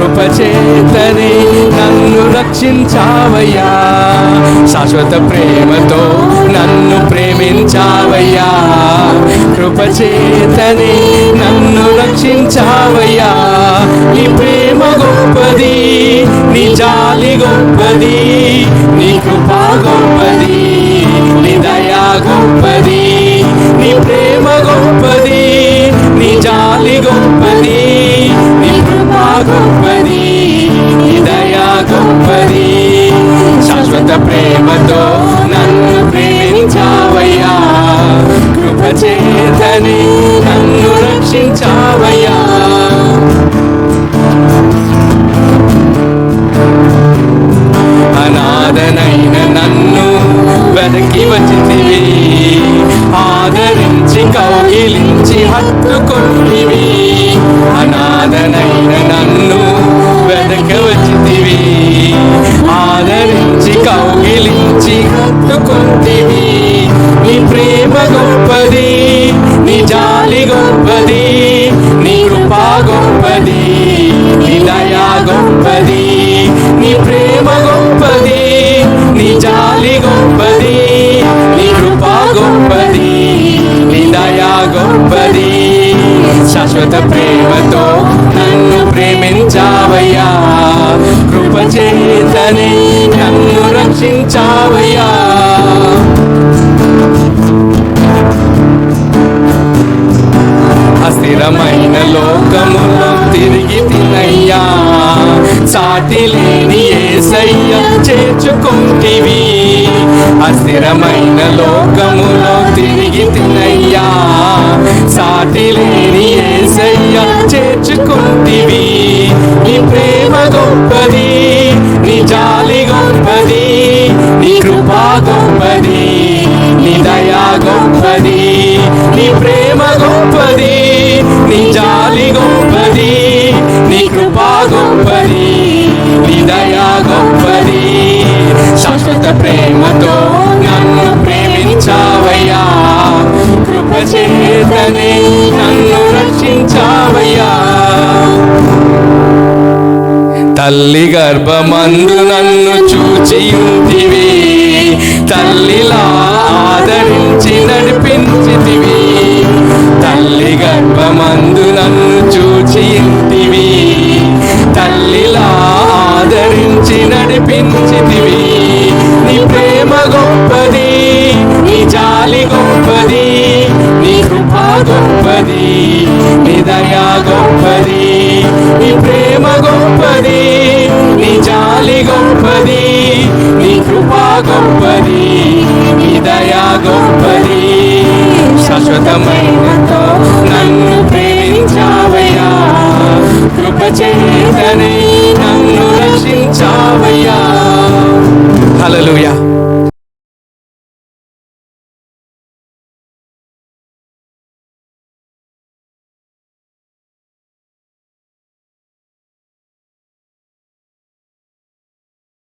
కృపచేతనే నన్ను రక్షించావయ్యా, శాశ్వత ప్రేమతో నన్ను ప్రేమించావయ్యా, కృపచేతనే నన్ను రక్షించావయ్యా. నీ ప్రేమ గొప్పది, నీ జాలి గొప్పది, నీ కృప గొప్పది, నీ దయా గొప్పది, నీ ప్రేమ గొప్పది, నీ జాలి గొప్పది, నీ కృప గొప్పది, నీ దయా గొప్పది, శాశ్వత ప్రేమతో నన్ను ప్రేమించావయ్యా, కృపచేతనే నన్ను రక్షించావయ్యా. అనాథనైన నన్ను వెనక్కి వచ్చితివి, ఆదరించి కౌగిలించి హత్తుకొంటివి. అనాథనైన నన్ను వెనక్కి వచ్చితివి, ఆదరించి కౌగిలించి హత్తుకొంటివి. నీ ప్రేమ గొప్పది, నీ జాలి గొప్పది, నీ కృప గొప్పది, నీ దయా గొప్పది, నీ ప్రేమ గొప్పది, నీ జాలి గొప్పది, నీ కృప గొప్పది, నీ దయా గొప్పది, శాశ్వత ప్రేమతో నన్ను ప్రేమించావయ్యా, కృపచేతనే నన్ను రక్షించావయ్యా. అస్థిరమైన లోకములో తిరిగి తినయ్యా, సాటి లేని యేసయ్య చేర్చుకుంటివి. అస్థిరమైన లోకములో తిరిగి తినయ్యా, సాటి లేని యేసయ్య చేర్చుకుంటివి. నీ ప్రేమ గొప్పది, నీ జాలి గొప్పది, నీ కృప గొప్పది, నీ దయా గొప్పది, నీ ప్రేమ గొప్పది, నీ జాలి గొప్పది, నీ కృప గొప్పది, నీ దయా గొప్పది, శాశ్వత ప్రేమతో నన్ను ప్రేమించావయ్యా, కృపచేతనే నన్ను రక్షించావయ్యా. తల్లి గర్భమందు నన్ను చూచియుంటివి, తల్లిలా ఆదరించి నడిపించితివి. తల్లి గర్భమందు నన్ను చూచియుంటివి, తల్లిలా ఆదరించి నడిపించితివి. నీ ప్రేమ గొప్పది, నీ జాలి గొప్పది, నీ కృప గొప్పది, నీ దయా గొప్పది, నీ ప్రేమ గొప్పది, నీ జాలి గొప్పది, నీ కృప గొప్పది, నీ దయా గొప్పది.